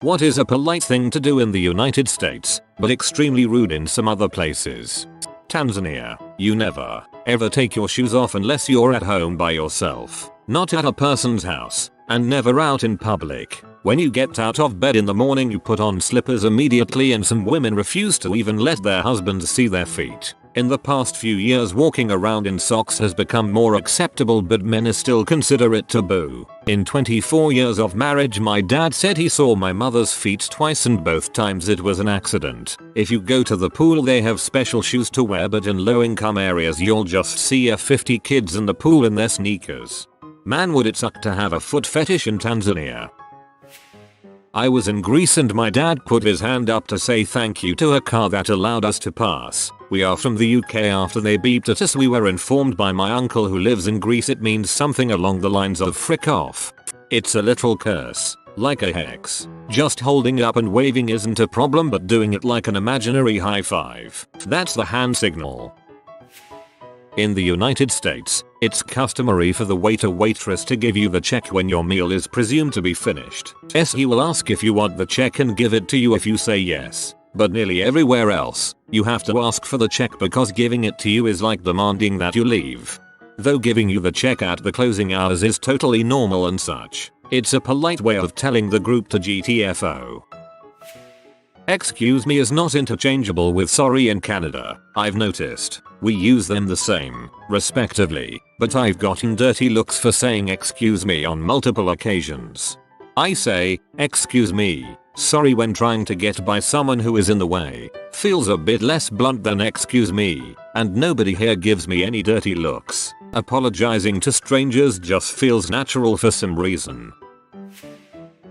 What is a polite thing to do in the United States, but extremely rude in some other places? Tanzania. You never, ever take your shoes off unless you're at home by yourself, not at a person's house, and never out in public. When you get out of bed in the morning you put on slippers immediately, and some women refuse to even let their husbands see their feet. In the past few years walking around in socks has become more acceptable, but men still consider it taboo. In 24 years of marriage my dad said he saw my mother's feet twice, and both times it was an accident. If you go to the pool they have special shoes to wear, but in low income areas you'll just see 50 kids in the pool in their sneakers. Man, would it suck to have a foot fetish in Tanzania. I was in Greece and my dad put his hand up to say thank you to a car that allowed us to pass. We are from the UK. After they beeped at us we were informed by my uncle who lives in Greece it means something along the lines of frick off. It's a literal curse, like a hex. Just holding up and waving isn't a problem, but doing it like an imaginary high five, that's the hand signal. In the United States, it's customary for the waiter/waitress to give you the check when your meal is presumed to be finished. He will ask if you want the check and give it to you if you say yes. But nearly everywhere else, you have to ask for the check because giving it to you is like demanding that you leave. Though giving you the check at the closing hours is totally normal and such, it's a polite way of telling the group to GTFO. Excuse me is not interchangeable with sorry in Canada, I've noticed. We use them the same, respectively, but I've gotten dirty looks for saying excuse me on multiple occasions. I say, excuse me, sorry when trying to get by someone who is in the way. Feels a bit less blunt than excuse me, and nobody here gives me any dirty looks. Apologizing to strangers just feels natural for some reason.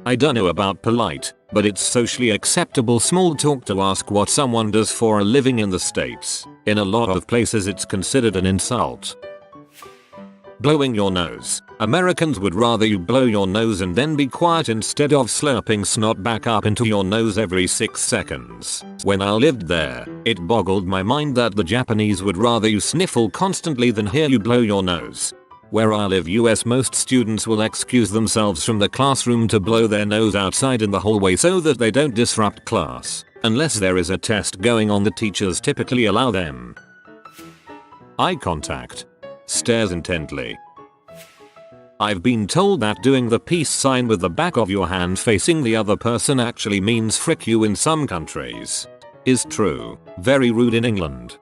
I don't know about polite, but it's socially acceptable small talk to ask what someone does for a living in the States. In a lot of places it's considered an insult. Blowing your nose. Americans would rather you blow your nose and then be quiet instead of slurping snot back up into your nose every 6 seconds. When I lived there, it boggled my mind that the Japanese would rather you sniffle constantly than hear you blow your nose. Where I live US most students will excuse themselves from the classroom to blow their nose outside in the hallway so that they don't disrupt class. Unless there is a test going on, the teachers typically allow them. Eye contact. Stares intently. I've been told that doing the peace sign with the back of your hand facing the other person actually means frick you in some countries. Is true. Very rude in England.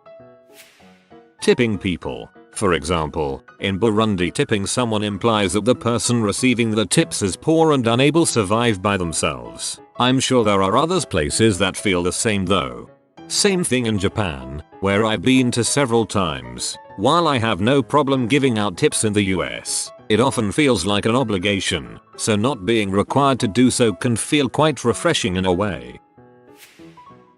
Tipping people. For example, in Burundi tipping someone implies that the person receiving the tips is poor and unable to survive by themselves. I'm sure there are other places that feel the same though. Same thing in Japan, where I've been to several times. While I have no problem giving out tips in the US, it often feels like an obligation, so not being required to do so can feel quite refreshing in a way.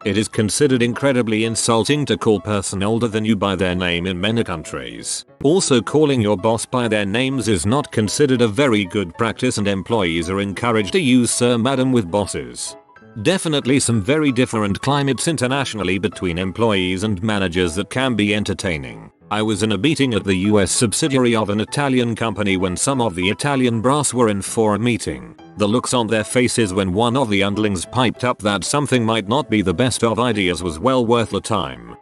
It is considered incredibly insulting to call person older than you by their name in many countries. Also, calling your boss by their names is not considered a very good practice, and employees are encouraged to use sir, madam with bosses. Definitely some very different climates internationally between employees and managers that can be entertaining. I was in a meeting at the US subsidiary of an Italian company when some of the Italian brass were in for a meeting. The looks on their faces when one of the underlings piped up that something might not be the best of ideas was well worth the time.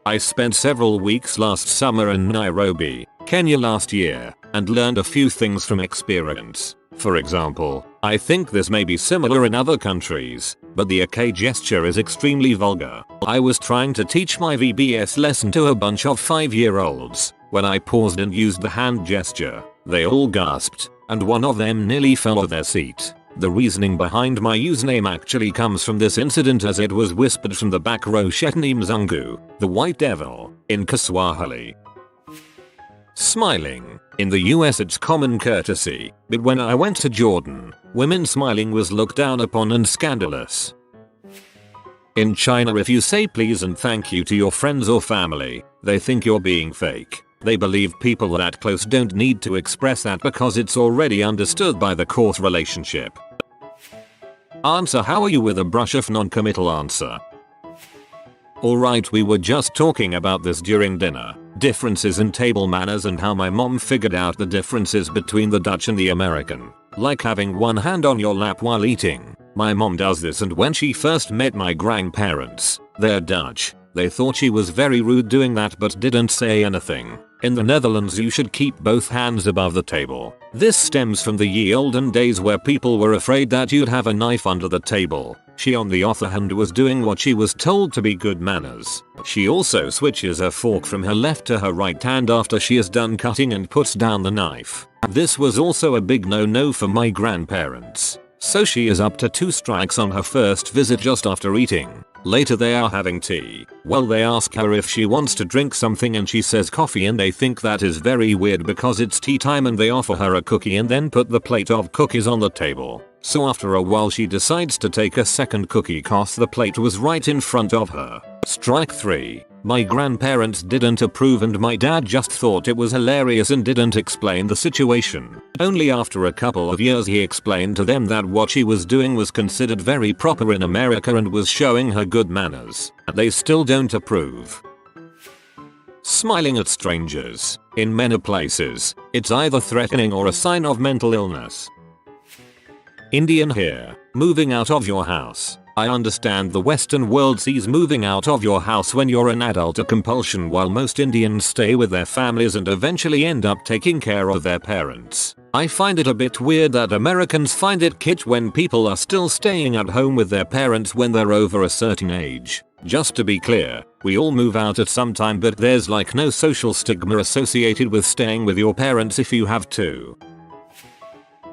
I spent several weeks last summer in Nairobi, Kenya last year, and learned a few things from experience. For example, I think this may be similar in other countries, but the OK gesture is extremely vulgar. I was trying to teach my VBS lesson to a bunch of 5-year-olds. When I paused and used the hand gesture, they all gasped, and one of them nearly fell off their seat. The reasoning behind my username actually comes from this incident, as it was whispered from the back row, Shetani Mzungu, the white devil, in Kiswahili. Smiling. In the US it's common courtesy, but when I went to Jordan, women smiling was looked down upon and scandalous. In China, if you say please and thank you to your friends or family, they think you're being fake. They believe people that close don't need to express that because it's already understood by the course relationship. Answer how are you with a brush of non-committal answer. Alright, we were just talking about this during dinner. Differences in table manners and how my mom figured out the differences between the Dutch and the American. Like having one hand on your lap while eating. My mom does this, and when she first met my grandparents, they're Dutch, they thought she was very rude doing that but didn't say anything. In the Netherlands you should keep both hands above the table. This stems from the ye olden days where people were afraid that you'd have a knife under the table. She on the other hand was doing what she was told to be good manners. She also switches her fork from her left to her right hand after she is done cutting and puts down the knife. This was also a big no-no for my grandparents. So she is up to 2 strikes on her first visit just after eating. Later they are having tea. Well, they ask her if she wants to drink something and she says coffee, and they think that is very weird because it's tea time, and they offer her a cookie and then put the plate of cookies on the table. So after a while she decides to take a second cookie cause the plate was right in front of her. Strike 3. My grandparents didn't approve and my dad just thought it was hilarious and didn't explain the situation. Only after a couple of years he explained to them that what she was doing was considered very proper in America and was showing her good manners. They still don't approve. Smiling at strangers. In many places, it's either threatening or a sign of mental illness. Indian here. Moving out of your house. I understand the Western world sees moving out of your house when you're an adult a compulsion, while most Indians stay with their families and eventually end up taking care of their parents. I find it a bit weird that Americans find it kitsch when people are still staying at home with their parents when they're over a certain age. Just to be clear, we all move out at some time, but there's like no social stigma associated with staying with your parents if you have to.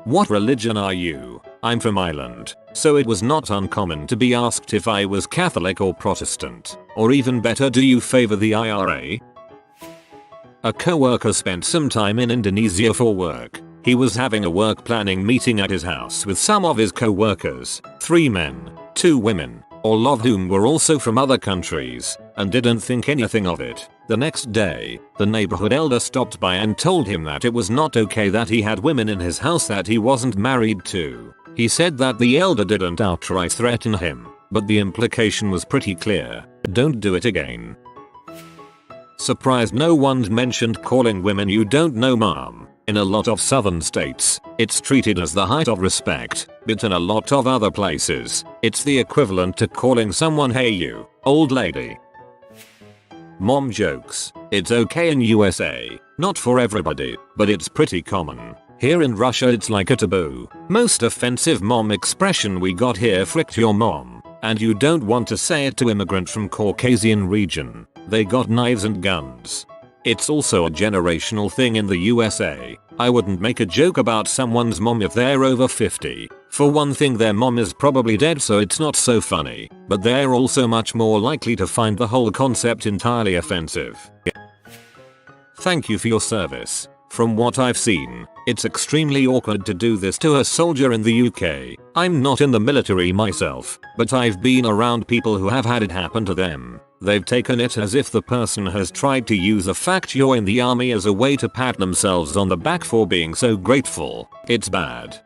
What religion are you? I'm from Ireland, so it was not uncommon to be asked if I was Catholic or Protestant. Or even better, do you favor the IRA? A coworker spent some time in Indonesia for work. He was having a work planning meeting at his house with some of his coworkers, 3 men, 2 women, all of whom were also from other countries, and didn't think anything of it. The next day, the neighborhood elder stopped by and told him that it was not okay that he had women in his house that he wasn't married to. He said that the elder didn't outright threaten him, but the implication was pretty clear. Don't do it again. Surprised no one's mentioned calling women you don't know mom. In a lot of southern states, it's treated as the height of respect, but in a lot of other places, it's the equivalent to calling someone hey you, old lady. Mom jokes. It's okay in USA, not for everybody, but it's pretty common. Here in Russia it's like a taboo. Most offensive mom expression we got here, fricked your mom, and you don't want to say it to immigrant from Caucasian region. They got knives and guns. It's also a generational thing in the USA. I wouldn't make a joke about someone's mom if they're over 50. For one thing, their mom is probably dead, so it's not so funny, but they're also much more likely to find the whole concept entirely offensive. Thank you for your service. From what I've seen, it's extremely awkward to do this to a soldier in the UK. I'm not in the military myself, but I've been around people who have had it happen to them. They've taken it as if the person has tried to use the fact you're in the army as a way to pat themselves on the back for being so grateful. It's bad.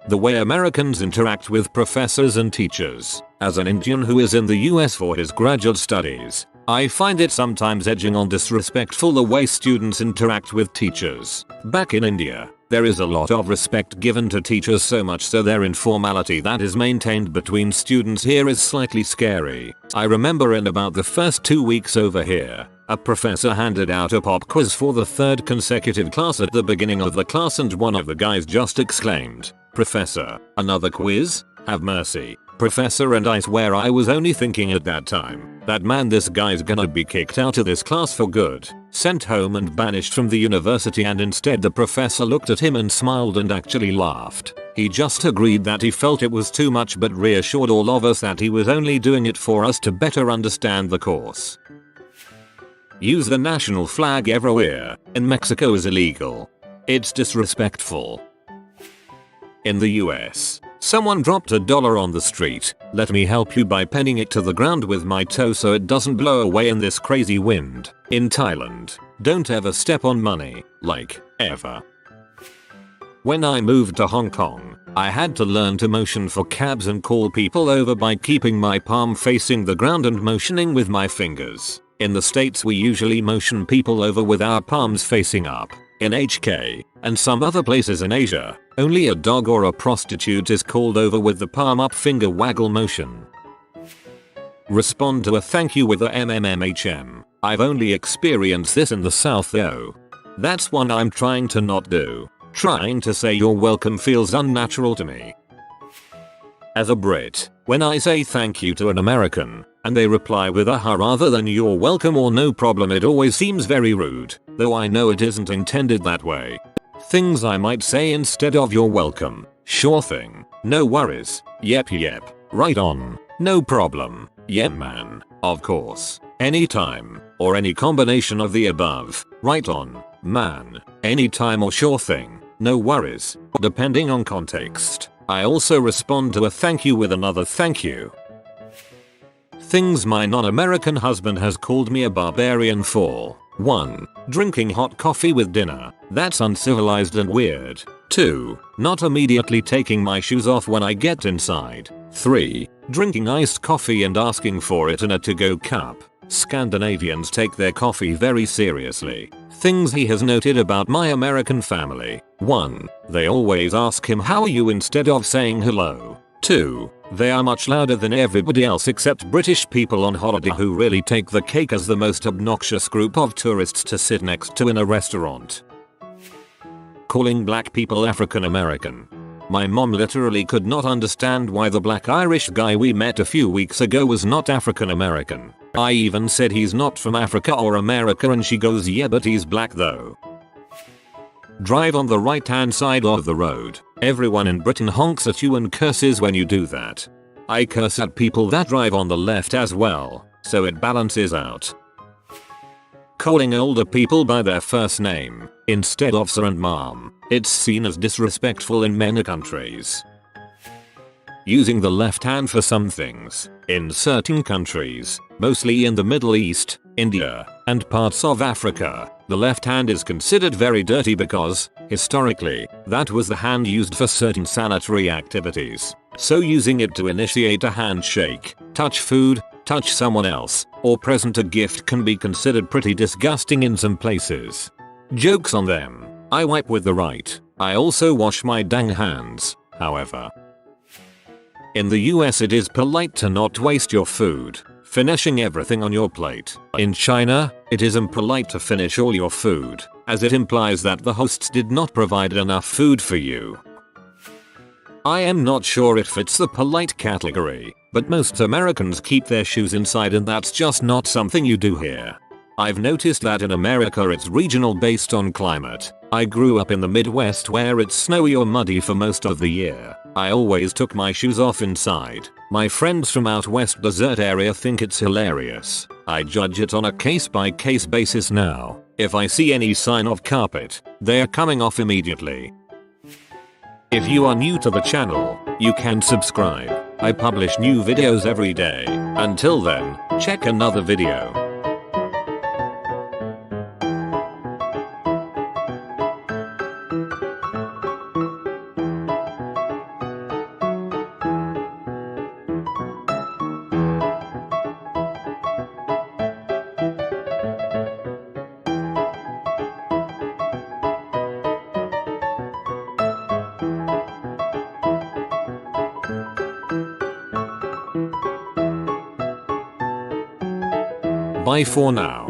The way Americans interact with professors and teachers. As an Indian who is in the US for his graduate studies, I find it sometimes edging on disrespectful the way students interact with teachers. Back in India, there is a lot of respect given to teachers, so much so their informality that is maintained between students here is slightly scary. I remember in about the first 2 weeks over here, a professor handed out a pop quiz for the 3rd consecutive class at the beginning of the class, and one of the guys just exclaimed, "Professor, another quiz? Have mercy, Professor." And I swear I was only thinking at that time, that man, this guy's gonna be kicked out of this class for good, sent home and banished from the university. And instead the professor looked at him and smiled and actually laughed. He just agreed that he felt it was too much, but reassured all of us that he was only doing it for us to better understand the course. Use the national flag everywhere. In Mexico is illegal. It's disrespectful. In the US, someone dropped $1 on the street. Let me help you by pinning it to the ground with my toe so it doesn't blow away in this crazy wind. In Thailand, don't ever step on money, like, ever. When I moved to Hong Kong, I had to learn to motion for cabs and call people over by keeping my palm facing the ground and motioning with my fingers. In the States we usually motion people over with our palms facing up. In HK, and some other places in Asia, only a dog or a prostitute is called over with the palm up finger waggle motion. Respond to a thank you with a MMMHM. I've only experienced this in the South though. That's one I'm trying to not do. Trying to say you're welcome feels unnatural to me. As a Brit, when I say thank you to an American, and they reply with a ha rather than you're welcome or no problem, it always seems very rude, though I know it isn't intended that way. Things I might say instead of you're welcome: sure thing, no worries, yep, right on, no problem, yep man, of course, anytime, or any combination of the above, right on, man, anytime or sure thing, no worries, depending on context. I also respond to a thank you with another thank you. Things my non-American husband has called me a barbarian for: 1. Drinking hot coffee with dinner. That's uncivilized and weird. 2. Not immediately taking my shoes off when I get inside. 3. Drinking iced coffee and asking for it in a to-go cup. Scandinavians take their coffee very seriously. Things he has noted about my American family: 1. They always ask him how are you instead of saying hello. 2. They are much louder than everybody else except British people on holiday, who really take the cake as the most obnoxious group of tourists to sit next to in a restaurant. Calling black people African American. My mom literally could not understand why the black Irish guy we met a few weeks ago was not African American. I even said he's not from Africa or America and she goes, yeah but he's black though. Drive on the right hand side of the road. Everyone in Britain honks at you and curses when you do that. I curse at people that drive on the left as well, so it balances out. Calling older people by their first name instead of sir and mom. It's seen as disrespectful in many countries. Using the left hand for some things. In certain countries, mostly in the Middle East, India, and parts of Africa, the left hand is considered very dirty because, historically, that was the hand used for certain sanitary activities. So using it to initiate a handshake, touch food, touch someone else, or present a gift can be considered pretty disgusting in some places. Jokes on them. I wipe with the right. I also wash my dang hands, however. In the US it is polite to not waste your food, finishing everything on your plate. In China, it is impolite to finish all your food, as it implies that the hosts did not provide enough food for you. I am not sure it fits the polite category, but most Americans keep their shoes inside and that's just not something you do here. I've noticed that in America it's regional based on climate. I grew up in the Midwest where it's snowy or muddy for most of the year. I always took my shoes off inside. My friends from out west desert area think it's hilarious. I judge it on a case-by-case basis now. If I see any sign of carpet, they are coming off immediately. If you are new to the channel, you can subscribe. I publish new videos every day. Until then, check another video. Bye for now.